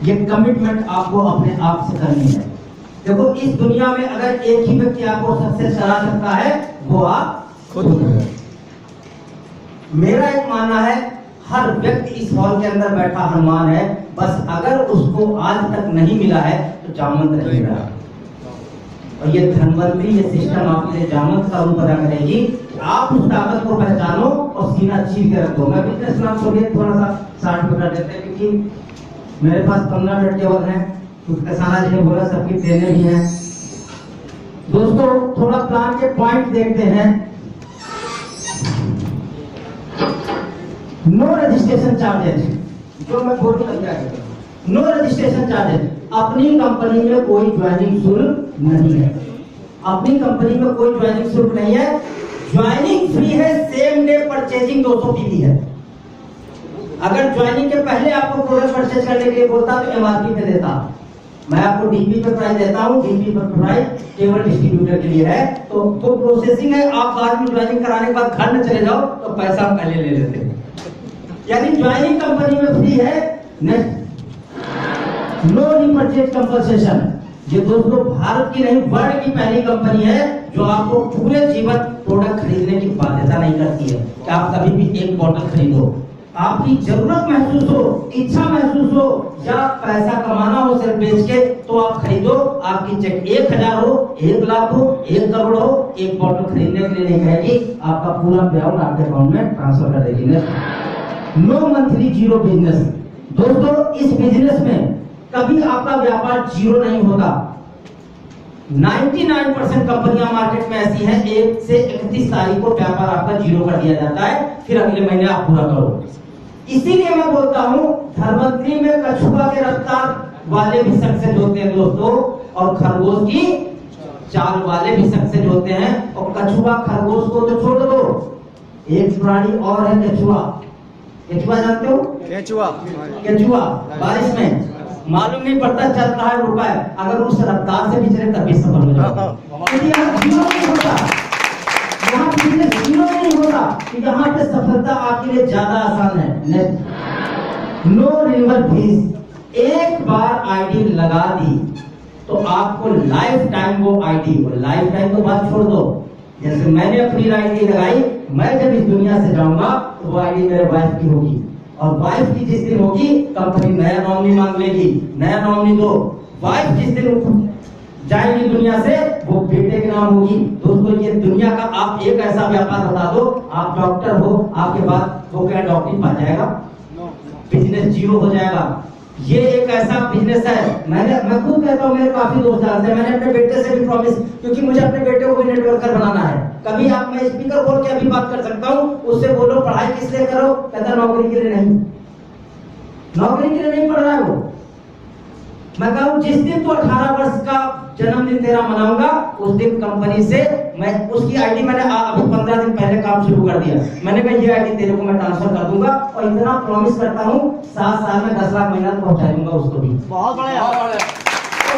ये कमिटमेंट आपको अपने आप से करनी है। देखो इस दुनिया में अगर एक ही व्यक्ति आपको सक्सेस करा सकता है वो आप खुद हैं। मेरा एक मानना है हर व्यक्ति इस हॉल के अंदर बैठा हनुमान है, बस अगर उसको आज तक नहीं मिला है तो जामवंत नहीं मिला। और ये धनवंतरी ये सिस्टम आपके लिए जामवंत का रूप अदा करेगी। आप उस ताकत को पहचानो और सीना चीर के रखो। मैं बिजनेस नाम छोड़िए थोड़ा सा 60 मिनट देते हैं क्योंकि मेरे पास 15 मिनट केवल है। कसाना जी ने बोला सबकी ट्रेनें भी हैं। दोस्तों थोड़ा प्लान के पॉइंट देखते हैं। नो रजिस्ट्रेशन चार्जेस, जो मैं बोल रहा हूं, नो रजिस्ट्रेशन चार्जेस। अपनी कंपनी में कोई ज्वाइनिंग शुल्क नहीं है। अपनी कंपनी में कोई ज्वाइनिंग शुल्क नहीं है। ज्वाइनिंग फ्री है, सेम डे परचेजिंग 200 पीवी है। अगर ज्वाइनिंग के पहले आपको प्रोडक्ट परचेज करने के लिए बोलता तो एमआरपी पे देता। मैं आपको डीपी पे प्राइस देता हूं, डीपी पर प्राइस केवल डिस्ट्रीब्यूटर के लिए है। तो वो प्रोसेसिंग है। आप बाद में ज्वाइनिंग कराने के बाद घर में चले जाओ तो पैसा पहले ले लेते हैं। यानी ज्वाइनिंग कंपनी में फ्री है। Next, no repurchase compensation. ये दोस्तों भारत की नहीं वर्ल्ड की पहली कंपनी है जो आपको पूरे जीवन प्रोडक्ट खरीदने की बाध्यता नहीं करती है कि आप कभी भी एक बॉटल खरीदो। आपकी जरूरत महसूस हो, इच्छा महसूस हो या पैसा कमाना हो सिर्फ बेच के तो आप खरीदो। आपकी चेक 1000 हो, 1 लाख हो, 1 करोड़ हो, एक बॉटल खरीदने के लिए नहीं कहेगी। आपका पूरा पेआउट आपके अकाउंट में ट्रांसफर कर देगी। No monthly zero business. दोस्तों इस बिजनेस में कभी आपका व्यापार जीरो नहीं होता। 99% कंपनियां मार्केट में ऐसी हैं 1 से 31 तारीख को व्यापार आपका जीरो कर दिया जाता है, फिर अगले महीने आप पूरा करो। इसीलिए मैं बोलता हूं धनवंतरी में कछुआ के रफ्तार वाले भी सक्सेस होते हैं दोस्तों, और खरगोश की चाल वाले भी सक्सेस होते हैं। और कछुआ खरगोश को तो छोड़ दो, एक प्राणी और है केचुआ। केचुआ जानते हो? केचुआ बारिश में मालूम नहीं पड़ता चल रहा है रुका है, अगर उस रफ्तार से भी चले तभी सफल हो जाता। यहाँ जीरो नहीं होता, यहाँ बिजनेस जीरो नहीं होता, यहाँ पे सफलता आपके लिए ज्यादा आसान है। No renewal fees. एक बार आईडी लगा दी तो आपको लाइफ टाइम वो आईडी, लाइफ टाइम तो बात छोड़ दो। जैसे मैंने अपनी आईडी लगाई, मैं जब इस दुनिया से जाऊंगा तो वो आईडी मेरे वाइफ की होगी, और वाइफ की जिस दिन होगी कंपनी नया नॉमिनी मांग लेगी, नया नॉमिनी दो। वाइफ जिस दिन जाएगी दुनिया से वो बेटे के नाम होगी। दोस्तों ये दुनिया का आप एक ऐसा व्यापार बता दो, आप डॉक्टर हो, आपके बाद वो क्या डॉक्टरी पा जाएगा, बिजनेस जीरो हो जाएगा। ये एक ऐसा बिजनेस है। मैं खुद कहता हूँ, मेरे काफी दोस्त जानते हैं। मैंने अपने बेटे से भी प्रॉमिस, क्योंकि मुझे अपने बेटे को भी नेटवर्कर बनाना है। कभी आप मैं स्पीकर बोल के अभी बात कर सकता हूँ, उससे बोलो पढ़ाई किस लिए करो, कहता नौकरी के लिए नहीं। नौकरी के लिए नहीं पढ़ रहा है वो। मैं कहूँ जिस दिन तो 18 वर्ष का जन्मदिन तेरा मनाऊंगा उस दिन कंपनी से मैं उसकी आईडी मैंने अभी 15 दिन पहले काम शुरू कर दिया। मैंने कहा ये आईडी तेरे को मैं ट्रांसफर कर दूंगा, और इतना प्रॉमिस करता हूँ 7 साल में 10 लाख महीना पहुंचा दूंगा उसको भी। बहुत बढ़िया। तो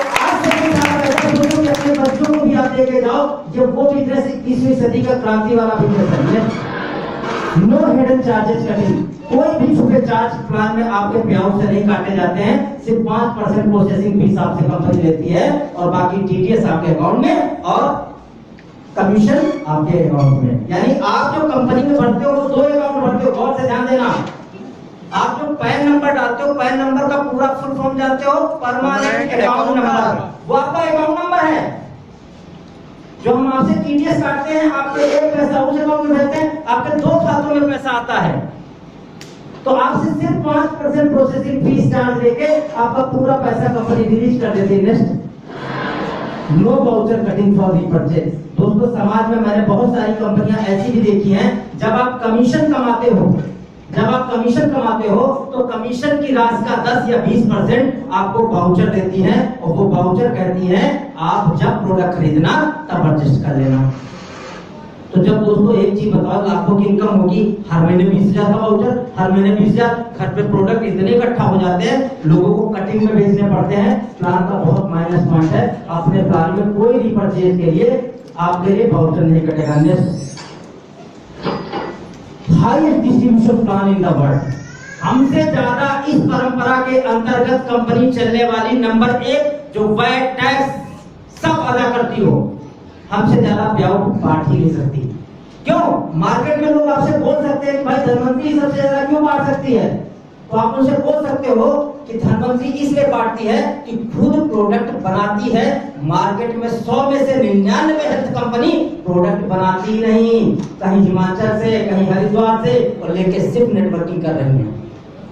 अपने बच्चों को भी आप लेके जाओ, जब वो बिजनेस 21वीं सदी का क्रांति वाला बिजनेस है। No hidden charges cutting. कोई भी छुपे चार्ज प्लान में आपके पेआउट से नहीं काटे जाते हैं। सिर्फ 5% प्रोसेसिंग फीस आपसे कंपनी लेती है, और बाकी टीडीएस आपके अकाउंट में और कमीशन आपके अकाउंट में। यानी आप जो कंपनी में भरते हो वो 2 अकाउंट भरते हो, गौर से ध्यान देना। आप जो पैन नंबर डालते हो, पैन नंबर का पूरा फुल फॉर्म जानते हो? Permanent account number. वो आपका अकाउंट नंबर है। जो हम आपसे टीडीएस काटते हैं, आपके 1 पैसा उस अकाउंट में भेजते हैं, आपके 2 खातों में पैसा आता है। तो आपसे सिर्फ 5% प्रोसेसिंग फीस चार्ज लेके आपका पूरा पैसा कंपनी रिलीज कर देती है। Next, no voucher cutting for repurchase. दोस्तों समाज में मैंने बहुत सारी कंपनियां ऐसी भी देखी हैं, जब आप कमीशन कमाते हो तो कमीशन की राशि का 10 या 20% आपको वाउचर देती हैं, और वो वाउचर कहती हैं आप जब प्रोडक्ट खरीदना तब एडजस्ट कर लेना। तो जब दोस्तों एक चीज बताओ, लाखों की इनकम होगी, हर महीने 20,000 का वाउचर, हर महीने 20,000, घर पे प्रोडक्ट इतने इकट्ठा हो जाते हैं, लोगों को कटिंग में बेचने पड़ते हैं। प्लान का बहुत माइनस पॉइंट है। अपने प्लान में कोई रीपरचेज के लिए आपके लिए वाउचर नहीं कटेगा। Highest distribution plan in the world. हमसे ज्यादा इस परंपरा के अंतर्गत कंपनी चलने वाली नंबर 1 जो वैट टैक्स सब अदा करती हो, हमसे ज्यादा पेआउट बांट ही नहीं सकती। क्यों? मार्केट में लोग आपसे बोल सकते हैं कि भाई धनवंतरी सबसे ज्यादा क्यों बांट सकती है, तो आप उनसे बोल सकते हो कि धनवंतरी इसलिए बांटती है कि खुद प्रोडक्ट बनाती है। मार्केट में 100 में से 99 हेल्थ कंपनी प्रोडक्ट बनाती नहीं, कहीं हिमाचल से, कहीं हरिद्वार से, और लेके सिर्फ नेटवर्किंग कर रही है।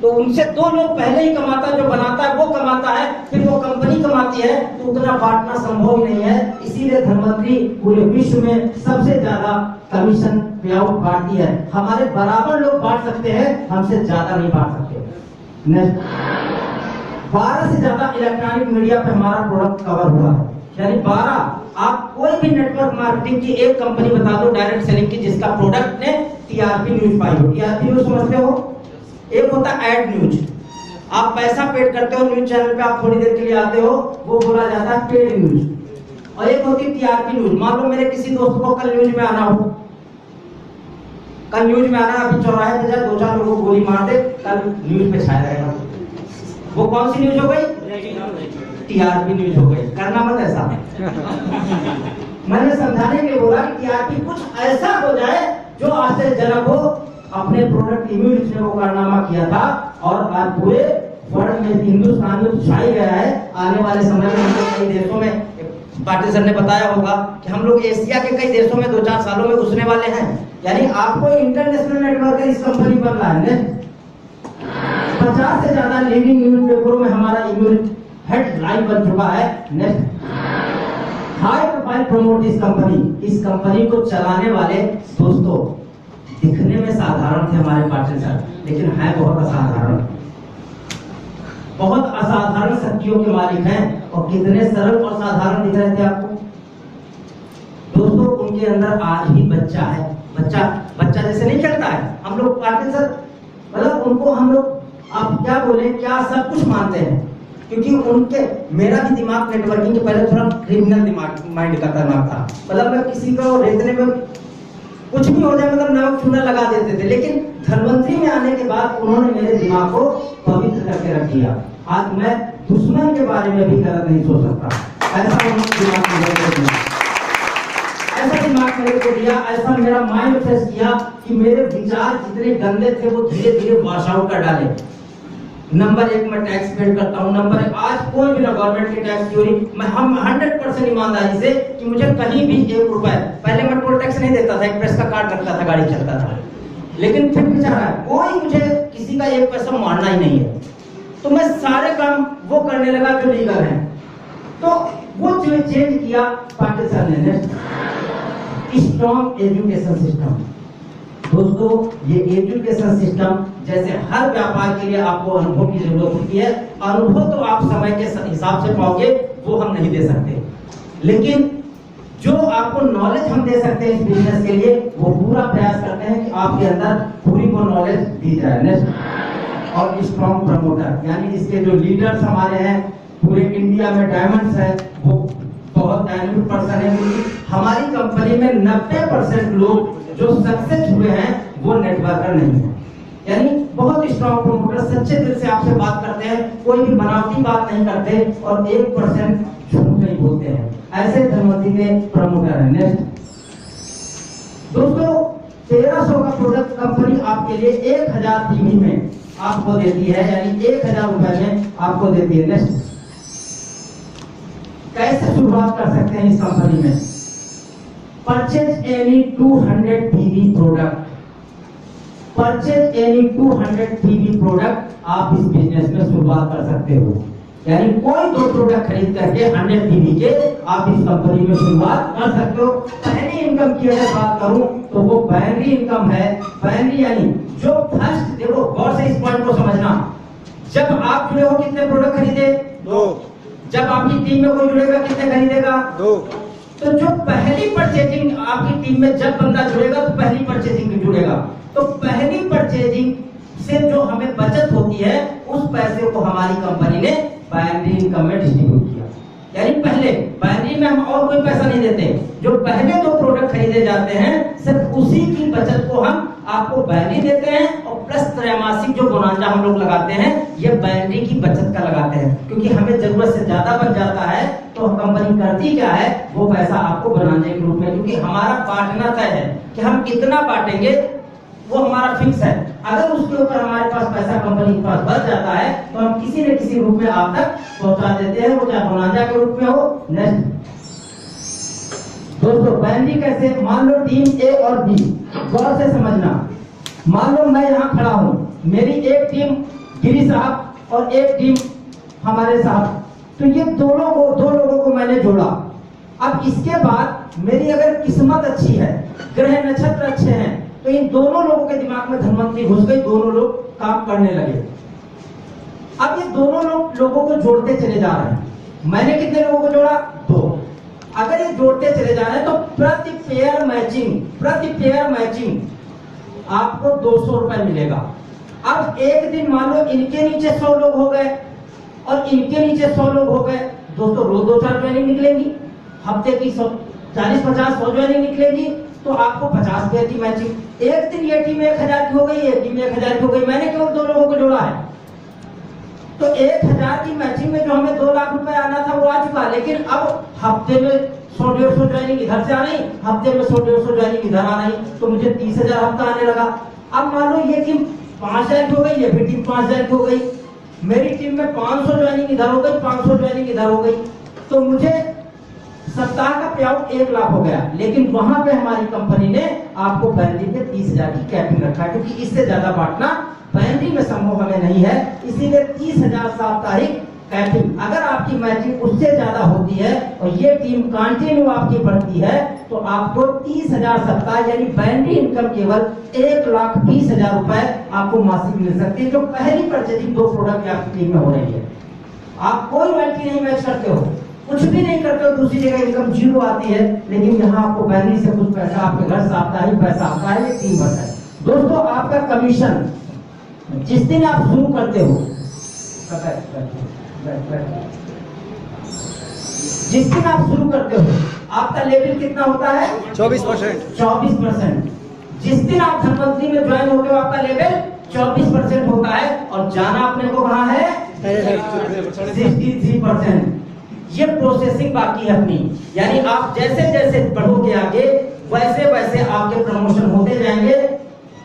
तो उनसे 2 लोग पहले ही कमाता है, जो बनाता है वो कमाता है, फिर वो कंपनी कमाती है, तो उतना बांटना संभव ही नहीं है। इसीलिए धनवंतरी पूरे विश्व में सबसे ज्यादा कमीशन पेआउट बांटती है। हमारे बराबर लोग बांट सकते हैं, हमसे ज्यादा नहीं बांट सकते। 12 से ज्यादा इलेक्ट्रॉनिक मीडिया पे हमारा प्रोडक्ट कवर हुआ है, यानी 12। आप कोई भी नेटवर्क मार्केटिंग की एक कंपनी बता दो डायरेक्ट सेलिंग की जिसका प्रोडक्ट ने टीआरपी न्यूज पाई हो। टीआरपी न्यूज समझते हो? एक होता है एड न्यूज, आप पैसा पेड करते हो, न्यूज चैनल पे आप थोड़ी देर के लिए आते हो, वो बोला जाता है पेड न्यूज। और एक होती है टीआरपी न्यूज। मान लो मेरे किसी दोस्त को कल न्यूज में आना हो, कल न्यूज में आना, अभी चौराहे पे जाए 2-4 लोगों को गोली मार दे, कल न्यूज पे छाया रहेगा। वो कौन सी न्यूज हो गई? टीआरपी न्यूज हो गई। करना मत ऐसा। मैंने समझाने के लिए बोला कि टीआरपी कुछ ऐसा हो जाए जो आश्चर्यजनक हो। अपने प्रोडक्ट इम्यूनिटी ने वो कारनामा किया था, और आज पूरे वर्ल्ड में, हिंदुस्तान में छाई गया है। आने वाले समय में हम लोग कई देशों में, पाटिल सर ने बताया होगा कि हम लोग एशिया के कई देशों में 2-4 सालों में घुसने वाले हैं। यानी आपको इंटरनेशनल नेटवर्क इस कंपनी पर ला है। 50 से ज्यादा लीडिंग न्यूज पेपरों में हमारा इम्यूनिटी हेडलाइन बन चुका है। Next, high profile promote this company. इस कंपनी को चलाने वाले दोस्तों दिखने में साधारण थे हमारे पाटिल सर, लेकिन है बहुत असाधारण, बहुत असाधारण शक्तियों के मालिक हैं। और कितने सरल और साधारण दिख रहे थे आपको दोस्तों। उनके अंदर आज भी बच्चा है। बच्चा जैसे नहीं खेलता है, हम लोग पाटिल सर, मतलब उनको हम लोग, आप क्या बोले, क्या सब कुछ मानते हैं, क्योंकि उनके, मेरा भी दिमाग नेटवर्किंग के पहले थोड़ा क्रिमिनल दिमाग माइंड का दिमाग था। मतलब मैं किसी को रेतने में कुछ भी हो जाए, मतलब नमक चूना लगा देते थे, लेकिन धनवंतरी में आने के बाद उन्होंने मेरे दिमाग को पवित्र करके रख दिया। आज मैं दुश्मन के बारे में भी गलत नहीं सोच सकता। ऐसा उन्होंने दिमाग में ऐसा दिमाग मेरे को दिया, ऐसा मेरा माइंड फ्रेश किया कि मेरे विचार जितने गंदे थे वो धीरे धीरे वॉश आउट कर डाले। नंबर 1 मैं टैक्स पेड करता हूँ। नंबर 1, आज कोई भी ना गवर्नमेंट की टैक्स चोरी, मैं हम 100% ईमानदारी से कि मुझे कहीं भी 1 रुपए, पहले मैं टोल टैक्स नहीं देता था, एक्सप्रेस का कार्ड रखता था, गाड़ी चलता था, लेकिन फिर बेचारा कोई मुझे किसी का 1 पैसा मारना ही नहीं है, तो मैं सारे काम वो करने लगा जो लीगल है। तो वो चेंज किया पाटिल सर ने। Strong education system. दोस्तों, ये एजुकेशन सिस्टम, जैसे हर व्यापार के लिए आपको अनुभव की जरूरत होती है। अनुभव तो आप समय के हिसाब से पाओगे, वो हम नहीं दे सकते, लेकिन जो आपको नॉलेज हम दे सकते हैं इस बिजनेस के लिए, वो पूरा प्रयास करते हैं कि आपके अंदर पूरी वो नॉलेज दी जाए। नेक्स्ट, और स्ट्रॉन्ग प्रमोटर, यानी इसके जो लीडर्स हमारे हैं पूरे इंडिया में, डायमंड्स है, वो बहुत डायनामिक पर्सन है। हमारी कंपनी में 90% लोग जो सक्सेस हुए हैं वो नेटवर्कर नहीं है, यानी बहुत स्ट्रॉन्ग प्रमोटर, सच्चे दिल से आपसे बात करते हैं, कोई भी बनावटी बात नहीं करते, और 1% झूठ नहीं बोलते हैं। ऐसे धनवंतरी के प्रमोटर हैं। नेक्स्ट दोस्तों, 1300 का प्रोडक्ट कंपनी आपके लिए 1000 पीवी में आपको देती है, यानी 1000 रुपए में आपको देती है। नेक्स्ट, कैसे शुरुआत कर सकते हैं इस कंपनी में? Purchase any 200 PV product, purchase any 200 PV product, आप इस बिजनेस में शुरुआत कर सकते हो। यानी कोई 2 प्रोडक्ट खरीद करके 100 पीवी के आप इस कंपनी में शुरुआत कर सकते हो। पहली इनकम की अगर बात करूं तो वो बाइनरी इनकम है। बाइनरी यानी जो फर्स्ट, देखो गौर से इस पॉइंट को समझना, जब आप जुड़े हो कितने प्रोडक्ट खरीदे? 2। जब आपकी टीम में कोई जुड़ेगा कितने खरीदेगा? 2। तो जो पहली परचेजिंग आपकी टीम में जब बंदा जुड़ेगा तो पहली परचेजिंग में जुड़ेगा, तो पहली परचेजिंग से जो हमें बचत होती है उस पैसे को हमारी कंपनी ने बाइनरी इनकम में डिस्ट्रीब्यूट किया। यानी पहले बाइनरी में हम और कोई पैसा नहीं देते, जो पहले 2 प्रोडक्ट खरीदे जाते हैं सिर्फ उसी की बचत को हम आपको बाइनरी देते हैं, और प्लस त्रैमासिक जो बोनांजा हम लोग लगाते हैं ये बाइनरी की बचत का लगाते हैं, क्योंकि हमें जरूरत से ज्यादा बच जाता है तो कंपनी करती क्या है, वो पैसा आपको बोनांजा के रूप में, क्योंकि हमारा बांटना तय है कि हम कितना बांटेंगे, वो हमारा फिक्स है। अगर उसके ऊपर हमारे पास पैसा कंपनी के पास बच जाता है तो हम किसी न किसी रूप में आप तक पहुंचा देते हैं, वो चाहे बोनांजा के रूप में हो। नेक्स्ट दोस्तों, बाइनरी कैसे, मान लो टीम ए और बी, गौर से समझना, मान लो मैं यहाँ खड़ा हूँ, मेरी एक टीम गिरी साहब और एक टीम हमारे साहब, तो ये दो लोगों को मैंने जोड़ा। अब इसके बाद मेरी अगर किस्मत अच्छी है, ग्रह नक्षत्र अच्छे हैं, तो इन दोनों लोगों के दिमाग में धनवंतरी घुस गई, दोनों लोग काम करने लगे। अब ये दोनों लोगों को जोड़ते चले जा रहे हैं। मैंने कितने लोगों को जोड़ा, 2। अगर ये जोड़ते चले जा रहे हैं तो प्रति पेयर मैचिंग आपको 200 रुपए मिलेगा। अब एक दिन मान लो इनके नीचे 100 लोग हो गए और इनके नीचे 100 लोग हो गए, दोस्तों रोज 2-4 ज्वाइनिंग निकलेंगी, हफ्ते की 40-50-100 ज्वाइनिंग निकलेगी, तो आपको 50 पेयर की मैचिंग। एक दिन ये टीम 1000 की हो गई, एक टीम 1000 की हो गई, मैंने केवल 2 लोगों को जोड़ा है, तो 1000 की मैचिंग में जो हमें 2 लाख रुपए आना था वो आ चुका, लेकिन अब हफ्ते में 100-150 ज्वाइनिंग इधर से आ रही, हफ्ते में 100-150 ज्वाइनिंग इधर आ रही, तो मुझे 30,000 हफ्ता आने लगा। अब मान लो ये टीम 5000 की हो गई, ये भी टीम 5000 की हो गई, मेरी टीम में 500 ज्वाइनिंग इधर हो गई, 500 ज्वाइनिंग इधर हो गई, तो मुझे सप्ताह का पे आउट 1 लाख हो गया। लेकिन वहां पे हमारी कंपनी ने आपको बाइनरी पे 30,000 की कैपिंग रखा, क्योंकि इससे ज्यादा बांटना बाइनरी में संभव हमें नहीं है, इसीलिए 30,000 साप्ताहिक कैपिंग। अगर आपकी मैचिंग उससे ज्यादा होती है और ये टीम कंटिन्यू आपकी बढ़ती है तो आपको 30,000 सप्ताह यानी बाइनरी इनकम केवल 1,20,000 रुपए आपको मासिक मिल सकती है, जो पहली परचेजिंग 2 प्रोडक्ट आपकी टीम में हो रही है। आप कोई रॉयल्टी नहीं मैच करते हो, कुछ भी नहीं करते हो, दूसरी जगह इनकम 0 आती है, लेकिन यहाँ आपको बाइनरी से कुछ पैसा आपके घर से आता है, पैसा आता है, ये टीम बढ़ता है। दोस्तों, आपका कमीशन जिस दिन आप शुरू करते हो, जिस दिन आप शुरू करते हो आपका लेवल कितना होता है, 24%। जिस दिन आप धनवंतरी में ज्वाइन होते हो आपका लेवल 24% होता है, और जाना अपने को कहाँ है, 63%। ये प्रोसेसिंग बाकी है अपनी, यानी आप जैसे जैसे बढ़ोगे आगे वैसे वैसे आपके प्रमोशन होते जाएंगे,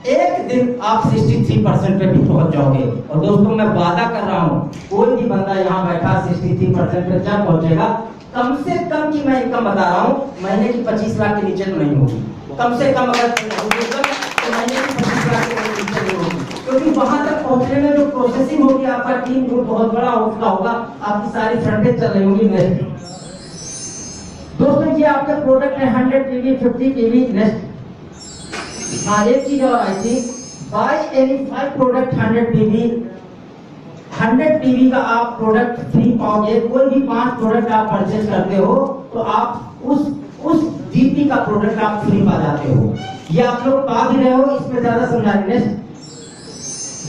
एक दिन आप 63% पे भी पहुंच जाओगे। और दोस्तों, मैं वादा कर रहा हूं, कोई भी बंदा यहाँ बैठा 63% पे जब पहुंचेगा, कम से कम की मैं इनकम बता रहा हूँ, महीने की 25 लाख के नीचे तो नहीं होगी, कम से कम अगर तो महीने की 25 लाख के नीचे नहीं होगी, क्योंकि वहां तक पहुंचने में जो प्रोसेसिंग होगी, आपका टीम जो बहुत बड़ा होगा, आपकी सारी फ्रंटेज चल रही होगी। नेक्स्ट दोस्तों, ये आपके प्रोडक्ट है 100 PV, 50 PV। नेक्स्ट, हाँ एक चीज और आई थी, by any 5 product 100 PV, 100 PV का आप प्रोडक्ट फ्री पाओगे। कोई भी 5 प्रोडक्ट आप परचेज करते हो तो आप उस DP का प्रोडक्ट आप फ्री पा जाते हो। ये आप लोग पा भी रहे हो, इसमें ज्यादा समझाने।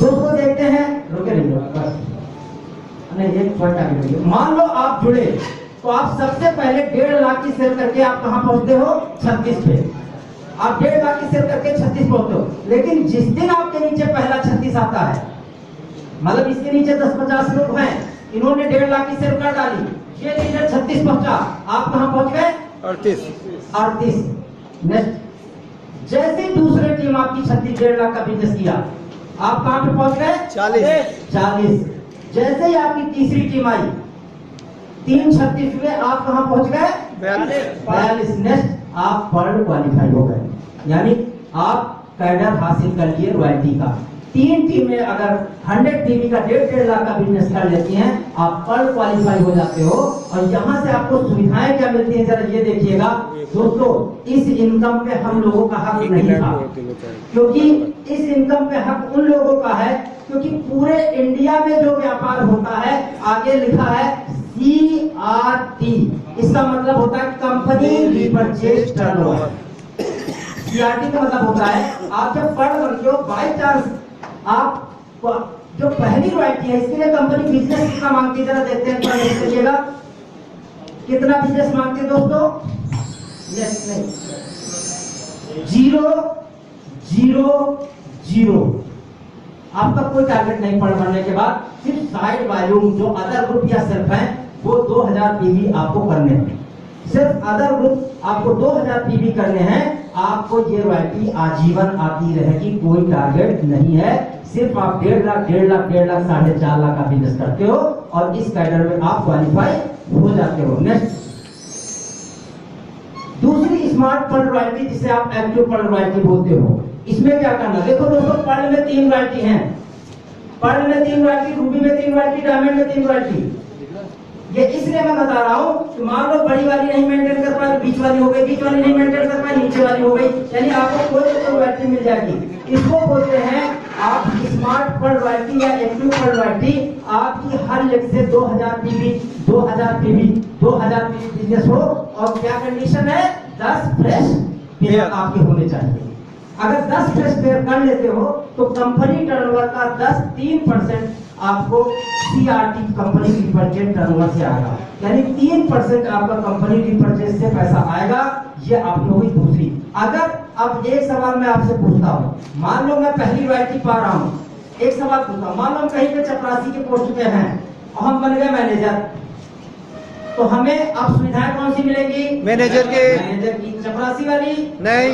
दोस्तों देखते हैं, रुके नहीं नहीं, एक पॉइंट आगे बढ़िए। मान लो आप जुड़े तो आप सबसे पहले 1.5 लाख की सेल करके आप कहां पहुंचते हो, 36 पे। आप 1.5 लाख की सेल करके 36 पहुंचते हो, लेकिन जिस दिन आपके नीचे पहला 36 आता है, मतलब इसके नीचे 10-50 लोग हैं, इन्होंने 1.5 लाख की सेल कर डाली, ये लीडर 36 पहुंचा, आप कहां पहुंच गए, 38। नेक्स्ट, जैसे दूसरी टीम आपकी 1.5 लाख का बिजनेस किया, आप कहां पे पहुंच गए, 40। जैसे ही आपकी तीसरी टीम आई 336 में, आप कहां पहुंच गए, 42। नेक्स्ट, आप वर्ल्ड क्वालिफाई हो गए, यानी आप कैडर हासिल कर लिए रॉयल्टी का। 3 टीमें अगर 100 PV का 1.5 लाख का बिजनेस कर लेती हैं, आप वर्ल्ड क्वालिफाई हो जाते हो। और यहाँ से आपको सुविधाएं क्या मिलती हैं, जरा ये देखिएगा दोस्तों। इस इनकम पे हम लोगों का हक नहीं था, क्योंकि इस इनकम पे हक उन लोगों का है, क्योंकि पूरे इंडिया में जो व्यापार होता है, आगे लिखा है CRT, इसका मतलब होता है कंपनी रीपरचेज टर्नओवर। CRT का मतलब होता है, आप जब पढ़ बनते हो, बाई चांस आप जो पहली रॉयल्टी है, इसके लिए कंपनी बिजनेस कितना मांगती है, जरा देखते हैं, करिएगा। कितना बिजनेस मांगते हैं दोस्तों? नहीं, 0 0 0। आपका कोई टारगेट नहीं पढ़ बनने के बाद, सिर्फ साइड वॉल्यूम जो अदर ग्रुप या सेल्फ है वो 2000 पीवी आपको करने हैं। सिर्फ अदर ग्रुप आपको 2000 पीवी करने हैं। आपको ये रॉयल्टी आजीवन आती रहेगी, कोई टारगेट नहीं है। सिर्फ आप 1.5 लाख 1.5 लाख 1.5 लाख 4.5 लाख का बिजनेस करते हो और इस कैडर में आप क्वालिफाई हो जाते हो। नेक्स्ट, दूसरी स्मार्ट फंड रॉयल्टी जिसे आप एक्टिव फंड रॉयल्टी बोलते हो। इसमें क्या करना, देखो दोस्तों, पर्ल में 3 रॉयल्टी हैं। पर्ल में 3 रॉयल्टी, रूबी में 3 रॉयल्टी, डायमंड में 3 रॉयल्टी। ये इसलिए मैं बता रहा हूं कि मान लो बड़ी वाली नहीं मेंटेन कर पाए, बीच वाली हो गई, बीच वाली नहीं मेंटेन कर पाए, नीचे वाली हो गई, यानी आपको कोई तो रॉयल्टी मिल जाएगी। इसको बोलते हैं आप स्मार्ट फंड रॉयल्टी या एक्टिव फंड रॉयल्टी। आपकी हर लेग से 2000 पीवी 2000 पीवी 2000 पीवी बिजनेस हो और क्या कंडीशन है, 10 फ्रेश पेयर आपके होने चाहिए। अगर 10 फ्रेश पेयर कर लेते हो तो कंपनी टर्नओवर का 3% आपको सीआरटी कंपनी की परचेज टर्नओवर से आएगा, यानी 3% आपका कंपनी की परचेज से पैसा आएगा। ये आपकी होगी दूसरी। अगर अब एक सवाल मैं आपसे पूछता हूँ, मान लो मैं पहली रॉयल्टी पा रहा हूँ, एक सवाल पूछता हूँ, मान लो हम कहीं पे चपरासी के पोस्ट पे हैं और हम बन गए मैनेजर, तो हमें अब सुविधाएं कौन सी मिलेंगी? मैनेजर की। चपरासी वाली नहीं,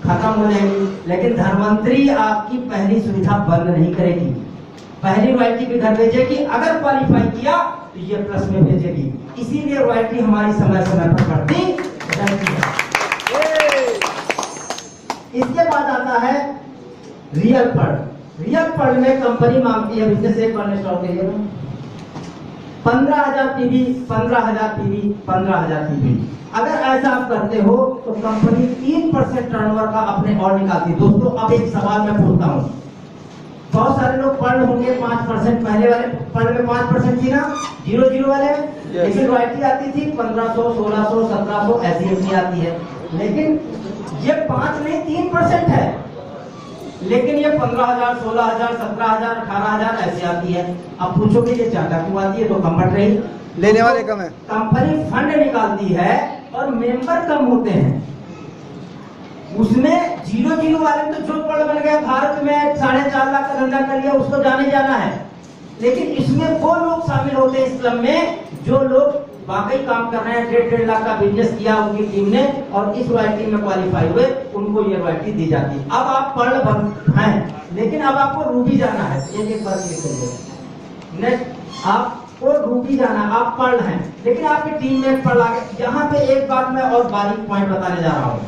खत्म हो जाएगी। लेकिन धनवंतरी आपकी पहली सुविधा बंद नहीं करेगी, पहली रॉयल्टी भी घर भेजेगी। अगर क्वालिफाई किया तो ये प्लस में भेजेगी। इसीलिए रॉयल्टी हमारी समय समय पर बढ़ती रहती है। इसके बाद आता है रियल फंड। रियल फंड में कंपनी मांगती है, बिजनेस एक करने स्टॉक के लिए 15,000 पीवी 15,000 पीवी 15,000 पीवी। अगर ऐसा आप करते हो तो कंपनी 3% टर्नओवर का अपने और निकालती है। दोस्तों, अब एक सवाल मैं पूछता हूँ, बहुत सारे लोग पढ़ होंगे 5%, पहले वाले पढ़ में 5% थी ना, 0 वाले में, लेकिन रॉयल्टी आती थी 1500 1600 1700 ऐसी अपनी आती है। लेकिन ये 5 नहीं 3% है, लेकिन ये 15,000 16,000 17,000 18,000 ऐसे आती है। अब पूछोगे ये ज्यादा क्यों आती है, तो कम बढ़ रही, लेने वाले कम है। कंपनी फंड निकालती है और मेंबर कम होते हैं। उसमें 0 वाले तो जो पड़ बन गया, भारत में 4.5 लाख का धंधा कर लिया, उसको जाने जाना है। लेकिन इसमें वो लोग शामिल होते हैं इस क्लब में जो लोग वाकई काम कर रहे हैं, 1.5 लाख का बिजनेस किया उनकी टीम ने और इस रॉयल्टी में क्वालिफाई हुए, उनको ये रॉयल्टी दी जाती है। अब आप पर्ल बंद हैं, लेकिन अब आपको रूबी जाना है। एक बार क्लिक करिए। नेक्स्ट, आपको रूबी जाना, आप पर्ल हैं, लेकिन आपकी टीम में एक पर्ल आ गए। यहाँ पे एक बात मैं और बारीक पॉइंट बताने जा रहा हूँ।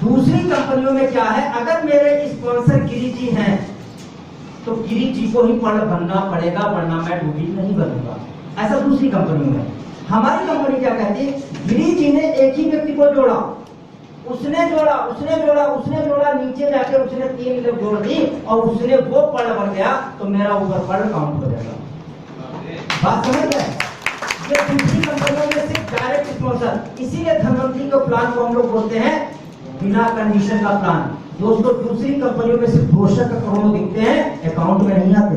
दूसरी कंपनियों में क्या है, अगर मेरे स्पॉन्सर गिरी जी हैं तो गिरी जी को ही पर्ल बनना पड़ेगा, वरना मैं रूबी नहीं बनूंगा। ऐसा दूसरी कंपनियों में। हमारी कंपनी क्या कहती है, गिरी जी ने एक ही व्यक्ति को जोड़ा, उसने जोड़ा, नीचे जाके उसने 3 लोग जोड़ दी और उसने वो पर्ल बन गया, तो मेरा ऊपर पर्ल काउंट हो जाएगा। बात समझ गए? ये दूसरी कंपनियों में सिर्फ डायरेक्ट स्पॉन्सर, इसीलिए धनवंतरी के प्लान को हम लोग बोलते हैं बिना कंडीशन का प्लान। दोस्तों, दूसरी कंपनियों में सिर्फ घोषक करोड़ों दिखते हैं, अकाउंट में नहीं आते,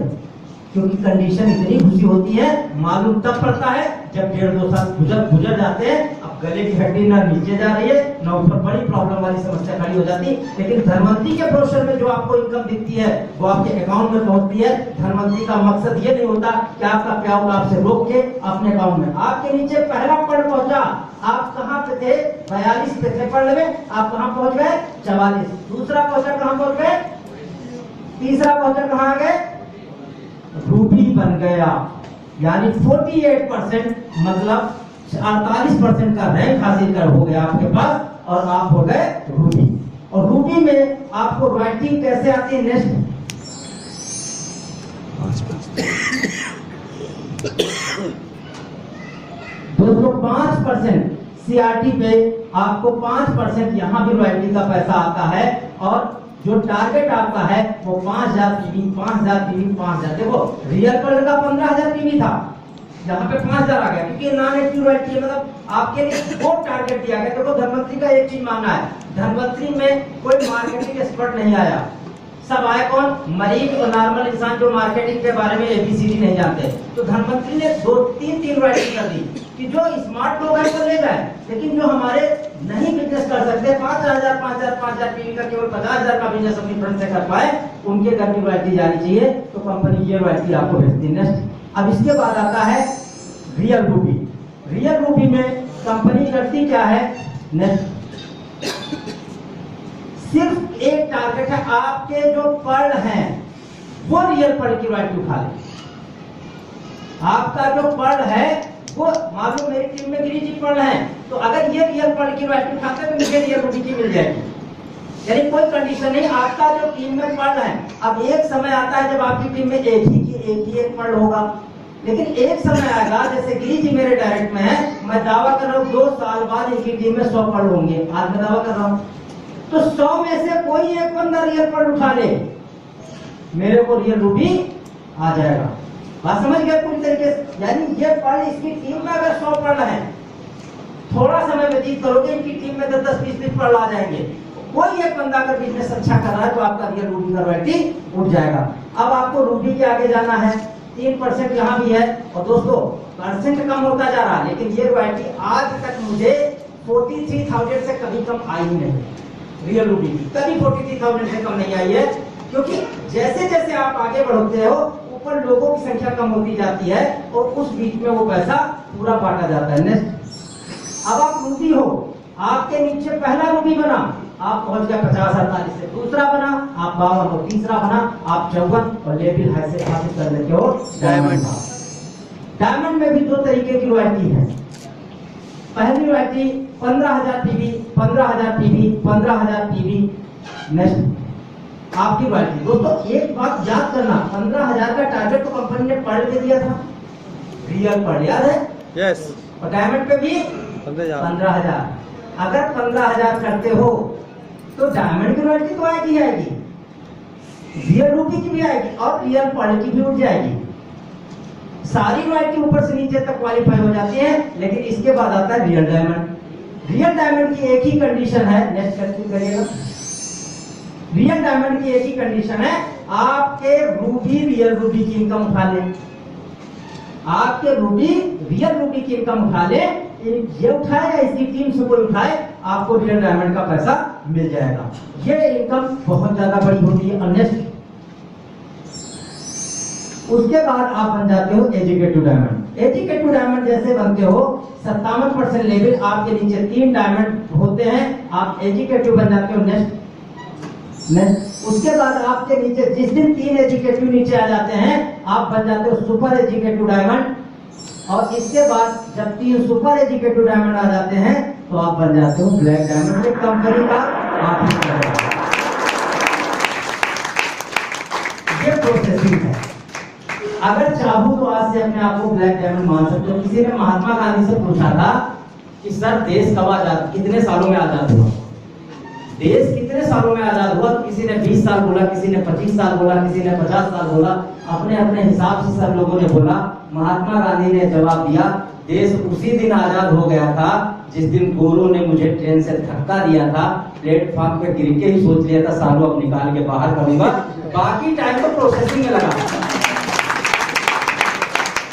क्योंकि कंडीशन इतनी घुसी होती है। मालूम तब पड़ता है जब 1.5-2 साल गुजर जाते हैं। अब गले की हड्डी ना नीचे जा रही है ना ऊपर, बड़ी प्रॉब्लम वाली समस्या खड़ी हो जाती है। लेकिन धनवंतरी के प्रोसेस में जो आपको इनकम दिखती है वो आपके अकाउंट में पहुंचती है। धनवंतरी का मकसद ये नहीं होता कि आपका प्याऊ आपसे रोक के अपने अकाउंट में, आपके नीचे पहला पर्ल पहुंचा, आप कहां पे थे, 42 पे थे पर्ल में, आप कहां पहुंच गए, 44। दूसरा पहुंचा कहां पहुंच गए, तीसरा पहुंचा कहां आ गए, रूबी बन गया। यानी 48%, मतलब 48% का रैंक हासिल कर हो गया आपके पास और आप हो गए रूबी। और रूबी में आपको रॉयल्टी कैसे आती है, नेक्स्ट दोस्तों 5% सीआरटी पे आपको 5% यहाँ भी रॉयल्टी का पैसा आता है। और जो टारगेट आपका है वो 5,000 पीवी 5,000 पीवी 5,000। देखो, रियल पर्ल का 15,000 पीवी था, यहाँ पे 5,000 आ गया, क्योंकि नॉन एक्टिव रॉयल्टी है, मतलब आपके लिए वो टारगेट दिया गया। देखो, धनवंतरी का एक चीज मानना है, धनवंतरी में कोई मार्केटिंग एक्सपर्ट नहीं आया, सब आए कौन, मरीज और नॉर्मल इंसान जो मार्केटिंग के बारे में ABCD नहीं जानते। तो धनवंतरी ने 2-3 रॉयल्टी कर दी। कि जो स्मार्ट लोग हैं वो ले जाए, लेकिन जो हमारे नहीं बिजनेस कर सकते 5,000 पीवी का केवल 50,000 का बिजनेस अपनी फ्रंट से कर पाए, उनके घर की रॉयल्टी जानी चाहिए, तो कंपनी ये रॉयल्टी आपको भेजती है। नेक्स्ट, अब इसके बाद आता है रियल रूबी। रियल रूबी में कंपनी करती क्या है? नेक्स्ट, सिर्फ एक टारगेट है, आपके जो पर्ल हैं वो रियल पर्ल की रॉयल्टी उठा ले। आपका जो पर्ल है वो, मान लो मेरी टीम में गिरी जी पर्ल है, तो अगर ये रियल पर्ल की रॉयल्टी उठाते हैं तो मुझे रियल रूबी की मिल जाएगी। यानी कोई कंडीशन नहीं, आपका जो टीम में पर्ल है, अब एक समय आता है जब आपकी टीम में एक ही पर्ल होगा, लेकिन एक समय आएगा, जैसे गिरी जी मेरे डायरेक्ट में है, मैं दावा कर रहा हूँ 2 साल बाद इनकी टीम में 100 पर्ल होंगे, आज मैं दावा कर रहा हूँ, तो 100 में से कोई एक बंदा रियल पर्ल उठा ले, मेरे को रियल रूबी आ जाएगा। बात समझ गए पूरी तरीके से? यानी ये पर्ल इसकी टीम में अगर 100 पर्ल है, थोड़ा समय व्यतीत करोगे इनकी टीम में 10-20 पर्ल आ जाएंगे, कोई एक बंदा अगर बिजनेस अच्छा कर रहा है तो आपका रियल रूबी का रॉयल्टी उठ जाएगा। अब आपको रूबी के आगे जाना है, 3% यहाँ भी है, और दोस्तों परसेंट कम होता जा रहा है, लेकिन ये रॉयल्टी आज तक मुझे 43,000 से कभी कम आई नहीं, रियल रूबी कभी 43,000 से कम नहीं आई है, क्योंकि जैसे जैसे आप आगे बढ़ते हो ऊपर लोगों की संख्या कम होती जाती है और उस बीच में वो पैसा पूरा बांटा जाता है। नेक्स्ट, अब आप रूबी हो, आपके नीचे पहला रूबी बना, आप पहुंच गए 50-48 से, दूसरा बना आप 52 हो, तीसरा बना आप 54 और लेवल हासिल कर लेते हो डायमंड। डायमंड में भी 2 तरीके की रॉयल्टी है। पहली royalty 15,000 PV, 15,000 PV, 15,000 PV. Next आपकी रॉयल्टी, दोस्तों एक बात याद करना, 15,000 का टारगेट तो कंपनी ने पर्ल पे दिया था, रियल पर्ल याद है? यस। और डायमंड पे भी 15,000। अगर 15,000 करते हो तो डायमंड की रॉयल्टी तो आएगी, रियल रूबी की भी आएगी और रियल पर्ल की भी उठ जाएगी। सारी रॉयल्टी ऊपर से नीचे तक क्वालिफाई हो जाती है, लेकिन इसके बाद आता है रियल डायमंड। रियल डायमंड की एक ही कंडीशन है, नेक्स्ट क्लिक करिएगा। रियल डायमंड की एक ही कंडीशन है, आपके रूबी रियल रूबी की इनकम उठा ले, आपके रूबी रियल रूबी की इनकम उठा ले, ये उठाए या इसकी टीम से कोई उठाए, आपको रियल डायमंड का पैसा मिल जाएगा। ये इनकम बहुत ज्यादा बड़ी होती है। नेक्स्ट, उसके बाद आप बन जाते हो एजुकेटिव डायमंड। एजुकेटिव डायमंड जैसे बनते हो 57% लेवल, आपके नीचे 3 डायमंड होते हैं, आप एजुकेटिव बन जाते हो। नेक्स्ट, उसके बाद आपके नीचे जिस दिन 3 एजुकेटिव नीचे आ जाते हैं, आप बन जाते हो सुपर एजुकेटिव डायमंड, और इसके बाद जब 3 सुपर एजुकेटिव डायमंड आ जाते हैं तो आप बन जाते हो ब्लैक डायमंड। एक कंपनी का आप ये प्रोसेसिंग है। अगर चाहूं तो आज से अपने आप को ब्लैक डायमंड मान सकते हो। किसी ने महात्मा गांधी से पूछा था कि सर देश कब आजाद, कितने सालों में आजाद हुआ, देश कितने सालों में आजाद हुआ? किसी ने 20 साल बोला, किसी ने 25 साल बोला, किसी ने 50 साल बोला, अपने अपने हिसाब से सब लोगों ने बोला। महात्मा गांधी ने जवाब दिया, देश उसी दिन आजाद हो गया था जिस दिन गोरों ने मुझे ट्रेन से धक्का दिया था, प्लेटफॉर्म पे गिर के ही सोच लिया था सालों अब निकाल के बाहर करूंगा, बाकी टाइम तो प्रोसेसिंग में लगा,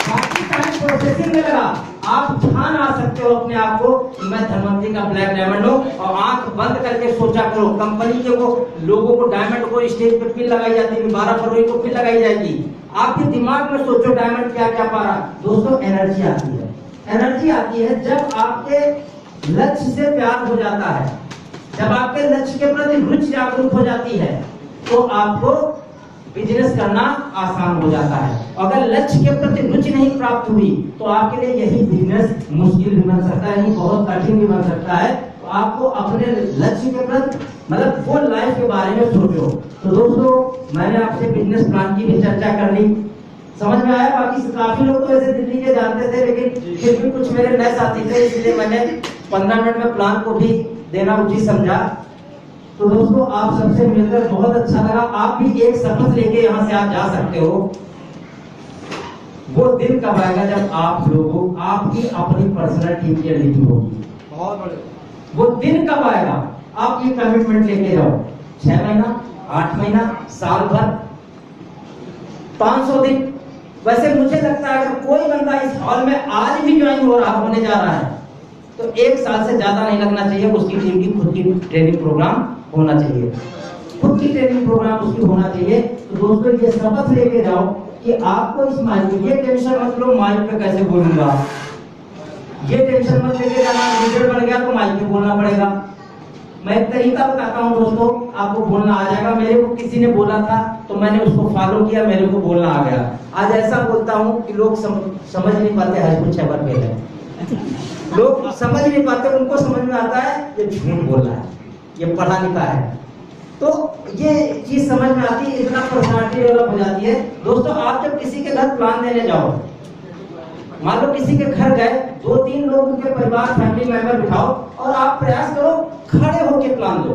बाकी टाइम प्रोसेसिंग में लगा। आप ठान आ सकते हो अपने आप को कि मैं धनवंतरी का ब्लैक डायमंड हूं, और आंख बंद करके सोचा करो कंपनी के वो लोगों को डायमंड को स्टेज पे पिन लगाई जाती है, 12 फरवरी को पिन लगाई जाएगी। आपके दिमाग में सोचो डायमंड क्या क्या पा रहा। दोस्तों एनर्जी आती है, एनर्जी आती है जब आपके लक्ष्य से प्यार हो जाता है, जब आपके लक्ष्य के प्रति रुचि जागरूक हो जाती है, तो आपको बिजनेस करना आसान हो जाता है। अगर लक्ष्य के प्रति रुचि नहीं प्राप्त हुई तो आपके लिए यही बिजनेस मुश्किल भी बन सकता है, नहीं बहुत कठिन भी बन सकता है। तो आपको अपने लक्ष्य के प्रति मतलब वो लाइफ के बारे में सोचो। तो दोस्तों मैंने आपसे बिजनेस प्लान की भी चर्चा कर ली, समझ में आया? बाकी काफी लोग तो ऐसे दिल्ली के जानते थे, लेकिन फिर भी कुछ मेरे नए साथी थे, इसलिए मैंने 15 मिनट में प्लान को भी देना उचित समझा। तो दोस्तों आप सबसे मिलकर बहुत अच्छा लगा। आप भी एक शपथ लेके यहाँ से आप जा सकते हो। वो दिन कब आएगा जब आप लोगों आपकी अपनी पर्सनल टीम की लीड होगी? बहुत बड़े वो दिन कब आएगा? आप ये कमिटमेंट लेके जाओ, 6 महीना, 8 महीना, साल भर, 500 दिन, वैसे मुझे लगता है अगर कोई बंदा इस हॉल में आज भी ज्वाइन होने जा रहा है तो 1 साल से ज्यादा नहीं लगना चाहिए, उसकी टीम की खुद की ट्रेनिंग प्रोग्राम होना चाहिए, खुद की ट्रेनिंग प्रोग्राम उसकी होना चाहिए। तो दोस्तों ये शपथ लेके जाओ कि आपको इस माइक, ये टेंशन मत लो माइक पे कैसे बोलूंगा, ये टेंशन मत लेके जाना लीडर बन गया तो माइक पे बोलना पड़ेगा। मैं एक तरीका बताता हूँ दोस्तों, आपको बोलना आ जाएगा। मेरे को किसी ने बोला था तो मैंने उसको फॉलो किया, मेरे को बोलना आ गया। आज ऐसा बोलता हूँ कि लोग समझ नहीं पाते, है कुछ है लोग समझ नहीं पाते, उनको समझ में आता है ये झूठ बोल रहा है, ये पढ़ा लिखा है, तो ये चीज समझ में आती है, इतना पर्सनालिटी डेवलप हो जाती है। दोस्तों आप जब किसी के घर प्लान देने जाओ, मान लो किसी के घर गए, 2-3 लोगों के परिवार फैमिली मेंबर बिठाओ और आप प्रयास करो खड़े होके प्लान दो।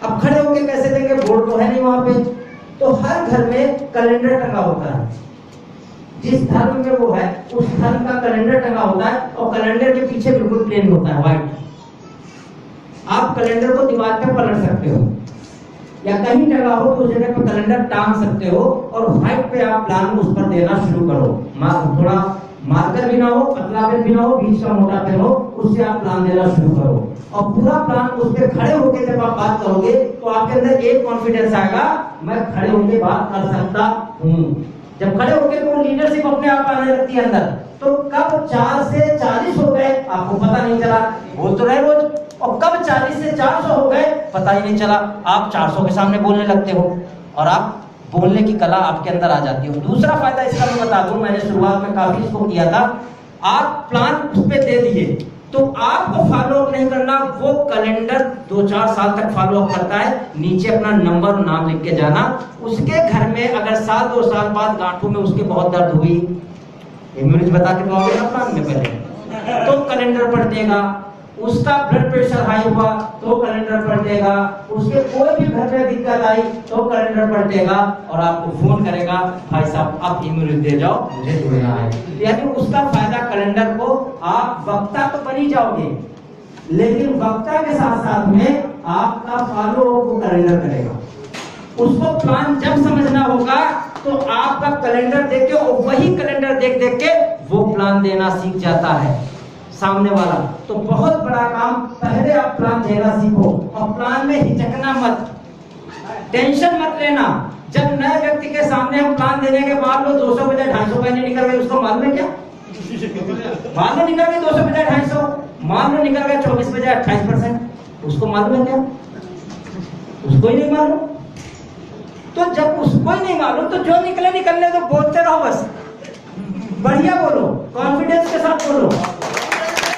अब खड़े होके कैसे देंगे, बोर्ड तो है नहीं वहां पे, तो हर घर में कैलेंडर टंगा होता है, जिस धर्म में वो है उस धर्म का कैलेंडर टंगा होता है और कैलेंडर के पीछे बिल्कुल प्लेन होता है, व्हाइट। आप कैलेंडर को दीवार पे पलट सकते हो या कहीं टंगा हो तो उस जगह पे कैलेंडर टांग सकते हो और व्हाइट पे आप प्लान उस पर देना शुरू करो। थोड़ा मार्कर भी ना हो, पतला पेन भी ना हो, बीच का मोटा पेन हो, उससे आप प्लान देना शुरू करो और पूरा प्लान उस पे खड़े होके जब आप बात करोगे तो आपके अंदर एक कॉन्फिडेंस आएगा, मैं खड़े होके बात कर सकता हूँ। जब खड़े होके तो लीडरशिप अपने आप आने लगती है अंदर। तो कब 4 से 40 हो गए आपको पता नहीं चला, बोल तो रहे रोज, और कब 40 से 400 हो गए पता ही नहीं चला, आप 400 के सामने बोलने लगते हो और आप बोलने की कला आपके अंदर आ जाती है। दूसरा फायदा इसका मैं बता दूं, मैंने शुरुआत में काफी इसको किया था, आप प्लान उस पे दे दिए तो आपको फॉलो अप नहीं करना, वो कैलेंडर 2-4 साल तक फॉलो अप करता है, नीचे अपना नंबर और नाम लिख के जाना। उसके घर में अगर 1-2 साल बाद गांठों में उसके बहुत दर्द हुई, इम्यूनिटी बता के पाओगे ना प्लान में पहले, तो कैलेंडर पलटेगा। उसका ब्लड प्रेशर हाई हुआ तो कैलेंडर पलटेगा, उसके कोई भी घर में दिक्कत आई तो कैलेंडर पलटेगा और आपको फोन करेगा, भाई साहब आप इम्यूनिटी दे जाओ, मुझे जुड़ना है। यानी उसका फायदा कैलेंडर को, आप वक्ता तो बनी जाओगे लेकिन वक्ता के साथ साथ में आपका फॉलो वो कैलेंडर करेगा। उसको प्लान जब समझना होगा तो आपका कैलेंडर देख के और वही कैलेंडर देख देख के वो प्लान देना सीख जाता है सामने वाला। तो बहुत बड़ा काम, पहले आप प्लान देना सीखो और प्लान में हिचकना मत, टेंशन मत लेना। जब नए व्यक्ति के सामने हम प्लान देने के बाद लो 200 बजाय 250 पैसे निकल गए, उसको मालूम है क्या? मान लो निकल गए 200 बजाय 250, मान लो निकल गए 24 बजाय 28%, उसको मालूम है क्या? उसको ही नहीं मालूम। तो जब उसको ही नहीं मालूम तो जो निकलने तो बोलते रहो, बस बढ़िया बोलो, कॉन्फिडेंस के साथ बोलो।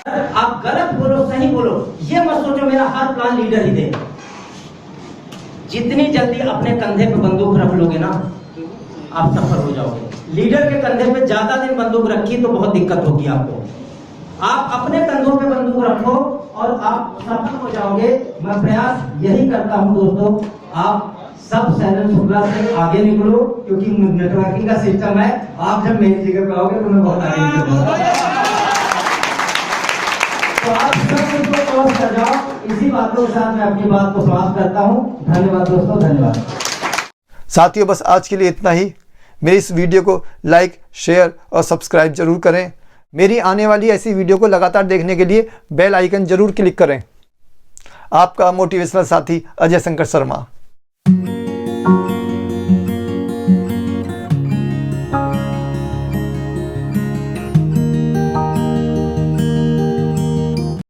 आप गलत बोलो सही बोलो, ये मत सोचो मेरा हर प्लान लीडर ही दे। जितनी जल्दी अपने कंधे पे बंदूक रख लोगे ना आप सफल हो जाओगे। लीडर के कंधे पे ज्यादा दिन बंदूक रखी तो बहुत दिक्कत होगी आपको। आप अपने कंधों पे बंदूक रखो और आप सफल हो जाओगे। मैं प्रयास यही करता हूं दोस्तों, आप सब सैलन शुक्ला से आगे निकलो क्योंकि नेटवर्किंग का सिस्टम है। आप जब मेरी जगह पे आओगे तो मैं बहुत आगे निकलूंगा। तो आप सब मुझको क्रॉस कर जाओ। इसी बातों के साथ मैं अपनी बात को समाप्त करता हूं। धन्यवाद दोस्तों, धन्यवाद साथियों। बस आज के लिए इतना ही। मेरी इस वीडियो को लाइक, शेयर और सब्सक्राइब जरूर करें। मेरी आने वाली ऐसी वीडियो को लगातार देखने के लिए बेल आइकन जरूर क्लिक करें। आपका मोटिवेशनल साथी अजय शंकर शर्मा।